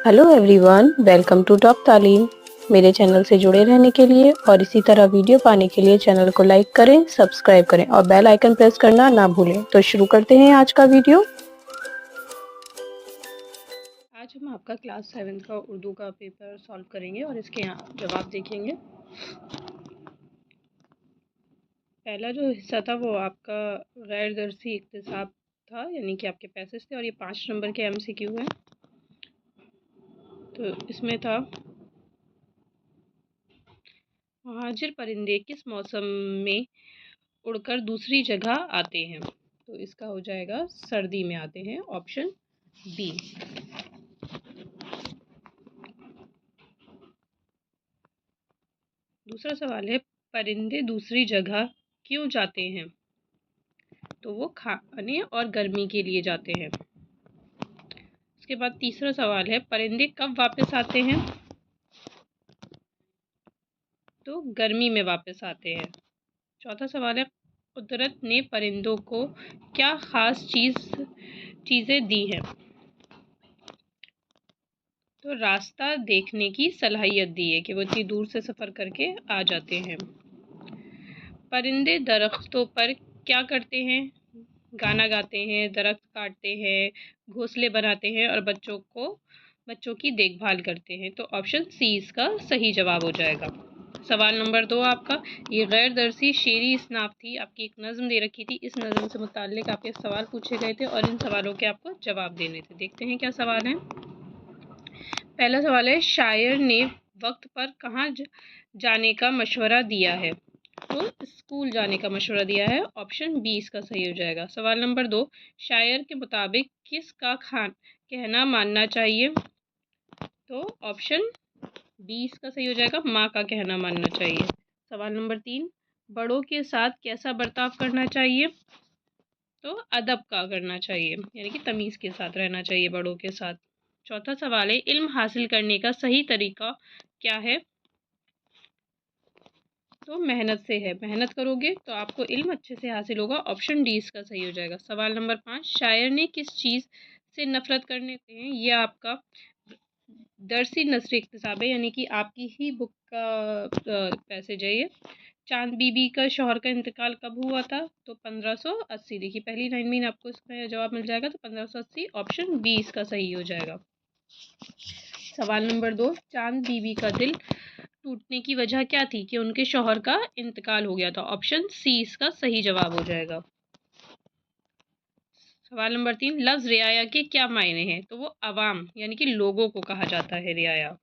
Hello everyone, welcome to top Taleem. मेरे channel से जुड़े रहने के लिए और इसी तरह वीडियो पाने के लिए चैनल को लाइक करें, सब्सक्राइब करें और बेल आइकन प्रेस करना ना भूलें। तो शुरू करते हैं आज का वीडियो। आज हम आपका क्लास 7 का उर्दू का पेपर सॉल्व करेंगे और इसके यहाँ जवाब देखेंगे। पहला जो हिस्सा था वो आपका गैर दरसी इक्तिसाब था, यानी कि आपके पैसेज थे और ये 5 नंबर के MCQ हैं। तो इसमें था मुहाजिर परिंदे किस मौसम में उड़कर दूसरी जगह आते हैं। तो इसका हो जाएगा सर्दी में आते हैं, ऑप्शन बी। दूसरा सवाल है परिंदे दूसरी जगह क्यों जाते हैं। तो वो खाने और गर्मी के लिए जाते हैं। उसके बाद तीसरा सवाल है परिंदे कब वापस आते हैं। तो गर्मी में वापस आते हैं। चौथा सवाल है कुदरत ने परिंदों को क्या खास चीज़ें दी हैं। तो रास्ता देखने की सलाहियत दी है कि वो इतनी दूर से सफ़र करके आ जाते हैं। परिंदे दरख्तों पर क्या करते हैं। गाना गाते हैं, दरख्त काटते हैं, घोंसले बनाते हैं और बच्चों की देखभाल करते हैं। तो ऑप्शन सी इसका सही जवाब हो जाएगा। सवाल नंबर 2 आपका, ये गैर दरसी शेरी इसनाफ थी। आपकी एक नज़म दे रखी थी, इस नज़म से मुताल्लिक आपके सवाल पूछे गए थे और इन सवालों के आपको जवाब देने थे। देखते हैं क्या सवाल है। पहला सवाल है शायर ने वक्त पर कहाँ जाने का मशवरा दिया है। तो स्कूल जाने का मशवरा दिया है, ऑप्शन बी इसका सही हो जाएगा। सवाल नंबर 2, शायर के मुताबिक किसका कहना मानना चाहिए। तो ऑप्शन बी इसका सही हो जाएगा, माँ का कहना मानना चाहिए। सवाल नंबर 3, बड़ों के साथ कैसा बर्ताव करना चाहिए। तो अदब का करना चाहिए, यानी कि तमीज़ के साथ रहना चाहिए बड़ों के साथ। चौथा सवाल है इल्म हासिल करने का सही तरीका क्या है। तो मेहनत से है, मेहनत करोगे तो आपको इल्म अच्छे से हासिल होगा, ऑप्शन डी इसका सही हो जाएगा। सवाल नंबर 5, शायर ने किस चीज़ से नफरत करने हैं। ये आपका दरसी नसरी इक्तिसाब है, यानी कि आपकी ही बुक का पैसेज है ये। चांद बीबी का शौहर का इंतकाल कब हुआ था। तो 1580। देखिए पहली लाइन में आपको इसका जवाब मिल जाएगा, तो 1580 ऑप्शन बी इसका सही हो जाएगा। सवाल नंबर 2, चांद बीबी का दिल टूटने की वजह क्या थी कि उनके शौहर का इंतकाल हो गया था, ऑप्शन सी इसका सही जवाब हो जाएगा। सवाल नंबर 3, लफ्ज़ रियाया के क्या मायने हैं। तो वो अवाम यानी कि लोगों को कहा जाता है रियाया।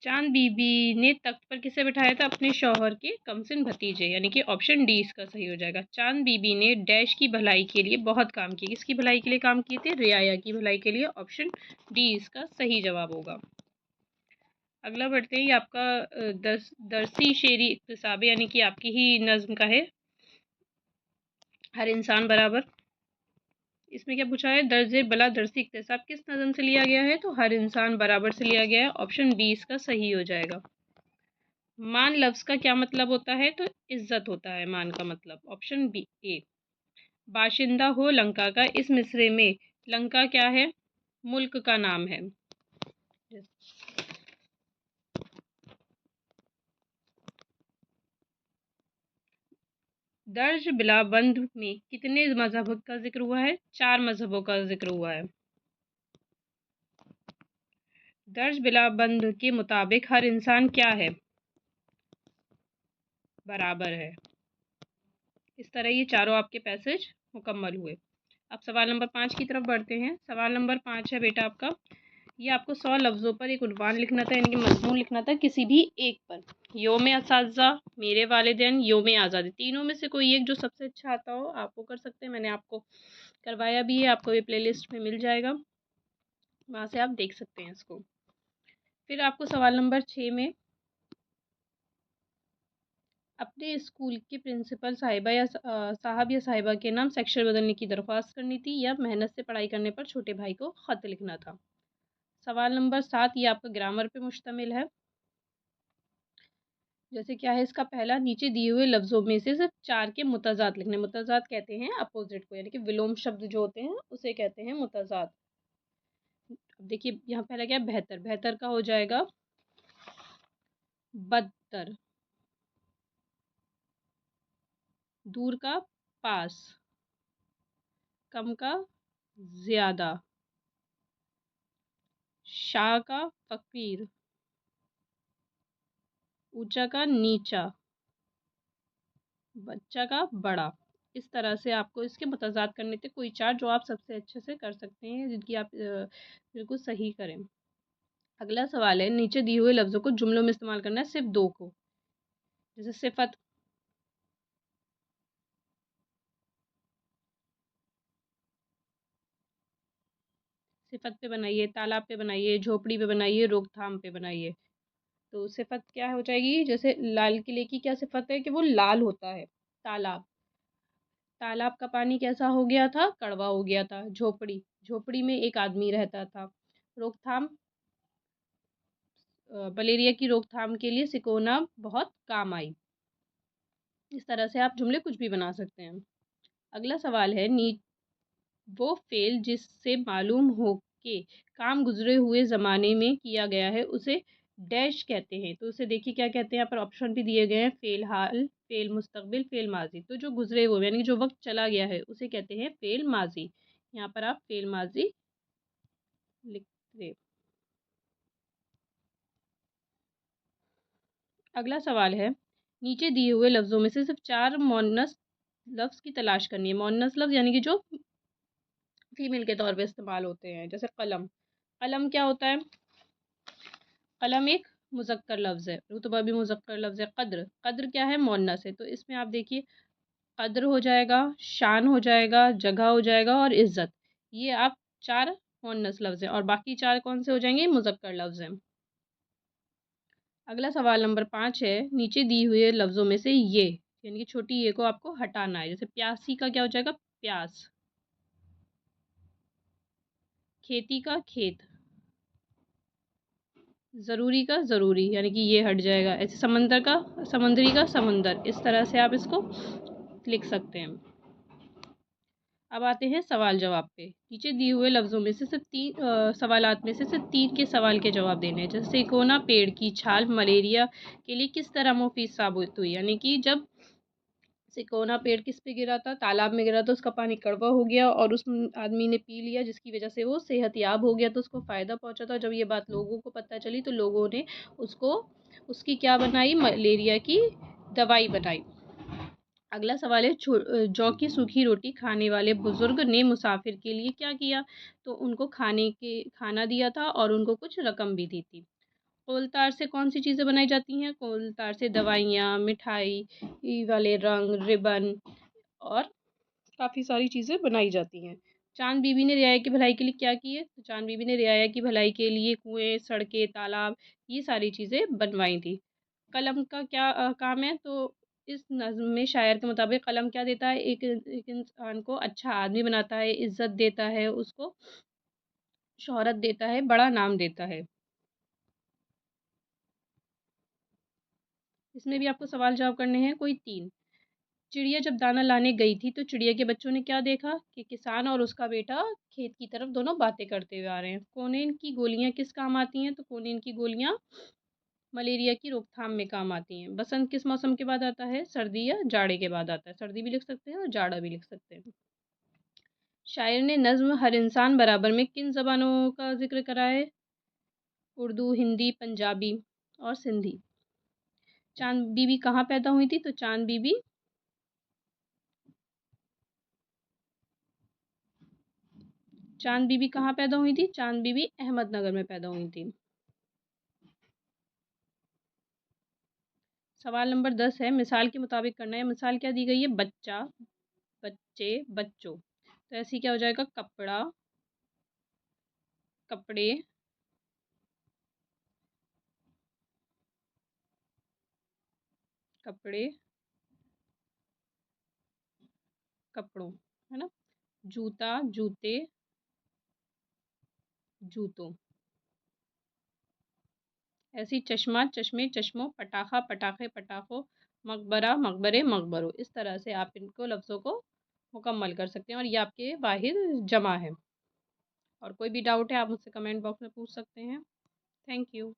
चांद बीबी ने तख्त पर किसे बिठाया था, अपने शौहर के कमसिन भतीजे, यानी कि ऑप्शन डी इसका सही हो जाएगा। चांद बीबी ने डैश की भलाई के लिए बहुत काम किए, किसकी भलाई के लिए काम किए थे, रियाया की भलाई के लिए, ऑप्शन डी इसका सही जवाब होगा। अगला बढ़ते हैं, ये आपका दरसी शेरी इक्तिसाब यानी कि आपकी ही नज़्म का है, हर इंसान बराबर। इसमें क्या पूछा है, दर्जे बला दरसी इक्तिसाब किस नज़म से लिया गया है। तो हर इंसान बराबर से लिया गया है, ऑप्शन बी इसका सही हो जाएगा। मान लफ्ज़ का क्या मतलब होता है। तो इज्जत होता है मान का मतलब, ऑप्शन बी ए। बाशिंदा हो लंका का, इस मिसरे में लंका क्या है, मुल्क का नाम है। दर्ज बिलाबंद में कितने मजहब का जिक्र हुआ है, 4 मजहबों का जिक्र हुआ है। दर्ज बिलाबंद के मुताबिक हर इंसान क्या है, बराबर है। इस तरह ये चारों आपके पैसेज मुकम्मल हुए। अब सवाल नंबर 5 की तरफ बढ़ते हैं। सवाल नंबर 5 है बेटा आपका, ये आपको 100 लफ्ज़ों पर एक उन्वान लिखना था, यानी कि मज़मून लिखना था किसी भी एक पर। योम असातिज़ा, मेरे वालिदैन, योम आज़ादी, तीनों में से कोई एक जो सबसे अच्छा आता हो आप वो कर सकते हैं। मैंने आपको करवाया भी है, आपको ये प्लेलिस्ट में मिल जाएगा, वहाँ से आप देख सकते हैं इसको। फिर आपको सवाल नंबर 6 में अपने स्कूल के प्रिंसिपल साहिबा या साहब या साहिबा के नाम सेक्शन बदलने की दरख्वास्त करनी थी, या मेहनत से पढ़ाई करने पर छोटे भाई को ख़त लिखना था। सवाल नंबर 7 ये आपका ग्रामर पे मुश्तमिल है। जैसे क्या है इसका पहला, नीचे दिए हुए लफ्ज़ों में से सिर्फ 4 के मुतज़ाद लिखने। मुतज़ाद कहते हैं अपोजिट को, यानी कि विलोम शब्द जो होते हैं उसे कहते हैं मुतज़ाद। अब देखिए यहाँ पहला क्या है, बेहतर, बेहतर का हो जाएगा बदतर, दूर का पास, कम का ज्यादा, शाह का फकीर, ऊंचा का नीचा, बच्चा का बड़ा। इस तरह से आपको इसके मुतज़ाद करने थे कोई चार जो आप सबसे अच्छे से कर सकते हैं, जिनकी आप बिल्कुल सही करें। अगला सवाल है, नीचे दिए हुए लफ्ज़ों को जुमलों में इस्तेमाल करना है, सिर्फ दो को। जैसे सिफत, सिफत पे बनाइए, तालाब पे बनाइए, झोपड़ी पे बनाइए, रोकथाम पे बनाइए। तो सिफत क्या हो जाएगी, जैसे लाल किले की क्या सिफत है कि वो लाल होता है। तालाब, तालाब का पानी कैसा हो गया था, कड़वा हो गया था। झोपड़ी, झोपड़ी में एक आदमी रहता था। रोकथाम, मलेरिया की रोकथाम के लिए सिकोना बहुत काम आई। इस तरह से आप जुमले कुछ भी बना सकते हैं। अगला सवाल है, नी वो फेल जिससे मालूम हो कि काम गुजरे हुए ज़माने में किया गया है उसे डैश कहते हैं। तो उसे देखिए क्या कहते हैं, यहाँ पर ऑप्शन भी दिए गए हैं, फेल हाल, फेल मुस्तकबिल, फेल माजी। तो जो गुजरे हुए यानी कि जो वक्त चला गया है उसे कहते हैं फेल माजी। यहाँ पर आप फेल माजी लिख दे। अगला सवाल है, नीचे दिए हुए लफ्ज़ों में से सिर्फ चार मोनस लफ्ज़ की तलाश करनी है। मोनस लफ्ज़ यानी कि जो फीमेल के तौर पे इस्तेमाल होते हैं। जैसे कलम, कलम क्या होता है, कलम एक मुज़क्कर लफ्ज़ है, रुतबा भी मुज़क्कर लफ्ज़ है। कद्र, कद्र क्या है, मोनस है। तो इसमें आप देखिए कद्र हो जाएगा, शान हो जाएगा, जगह हो जाएगा और इज़्ज़त। ये आप चार मोनस लफ्ज़ हैं और बाकी चार कौन से हो जाएंगे, मुज़क्कर लफ्ज़ हैं। अगला सवाल नंबर 5 है, नीचे दिए हुए लफ्ज़ों में से ये यानी कि छोटी ये को आपको हटाना है। जैसे प्यासी का क्या हो जाएगा, प्यास। खेती का खेत, ज़रूरी का ज़रूरी यानी कि ये हट जाएगा। ऐसे समंदर का, समुद्री का समुंदर। इस तरह से आप इसको लिख सकते हैं। अब आते हैं सवाल जवाब पे। नीचे दिए हुए लफ्ज़ों में से सिर्फ सवालात में से सिर्फ तीन के सवाल के जवाब देने हैं। जैसे सिकोना पेड़ की छाल मलेरिया के लिए किस तरह मुफीद साबित हुई, यानी कि जब सिकोना पेड़ किस पे गिरा था, तालाब में गिरा था, उसका पानी कड़वा हो गया और उस आदमी ने पी लिया जिसकी वजह से वो सेहतयाब हो गया, तो उसको फ़ायदा पहुंचा था। जब ये बात लोगों को पता चली तो लोगों ने उसको, उसकी क्या बनाई, मलेरिया की दवाई बनाई। अगला सवाल है, जौ की सूखी रोटी खाने वाले बुजुर्ग ने मुसाफिर के लिए क्या किया। तो उनको खाना दिया था और उनको कुछ रकम भी दी थी। कोलतार से कौन सी चीज़ें बनाई जाती हैं, कोलतार से दवाइयाँ, मिठाई वाले रंग, रिबन और काफ़ी सारी चीज़ें बनाई जाती हैं। चांद बीबी ने रियाया की भलाई के लिए क्या किए, तो चांद बीबी ने रियाया की भलाई के लिए कुएं, सड़कें, तालाब, ये सारी चीज़ें बनवाई थी। कलम का क्या काम है, तो इस नज़्म में शायर के मुताबिक कलम क्या देता है, एक एक इंसान को अच्छा आदमी बनाता है, इज़्ज़त देता है, उसको शोहरत देता है, बड़ा नाम देता है। इसमें भी आपको सवाल जवाब करने हैं कोई तीन। चिड़िया जब दाना लाने गई थी तो चिड़िया के बच्चों ने क्या देखा कि किसान और उसका बेटा खेत की तरफ दोनों बातें करते हुए आ रहे हैं। कोनेन की गोलियां किस काम आती हैं, तो कोनेन की गोलियां मलेरिया की रोकथाम में काम आती हैं। बसंत किस मौसम के बाद आता है, सर्दी या जाड़े के बाद आता है। सर्दी भी लिख सकते हैं और जाड़ा भी लिख सकते हैं। शायर ने नज्म हर इंसान बराबर में किन जबानों का जिक्र करा है, उर्दू, हिंदी, पंजाबी और सिंधी। चांद बीबी कहाँ पैदा हुई थी, तो चांद बीबी चांद बीबी कहाँ पैदा हुई थी, चांद बीबी अहमदनगर में पैदा हुई थी। सवाल नंबर 10 है, मिसाल के मुताबिक करना है। मिसाल क्या दी गई है, बच्चा, बच्चे, बच्चों। तो ऐसी क्या हो जाएगा, कपड़ा, कपड़े, कपड़े, कपड़ों, है ना। जूता, जूते, जूतों। ऐसी चश्मा, चश्मे, चश्मों, पटाखा, पटाखे, पटाखों, मकबरा, मकबरे, मकबरों। इस तरह से आप इनको लफ्ज़ों को मुकम्मल कर सकते हैं और ये आपके वाहिद जमा है। और कोई भी डाउट है आप मुझसे कमेंट बॉक्स में पूछ सकते हैं। Thank you.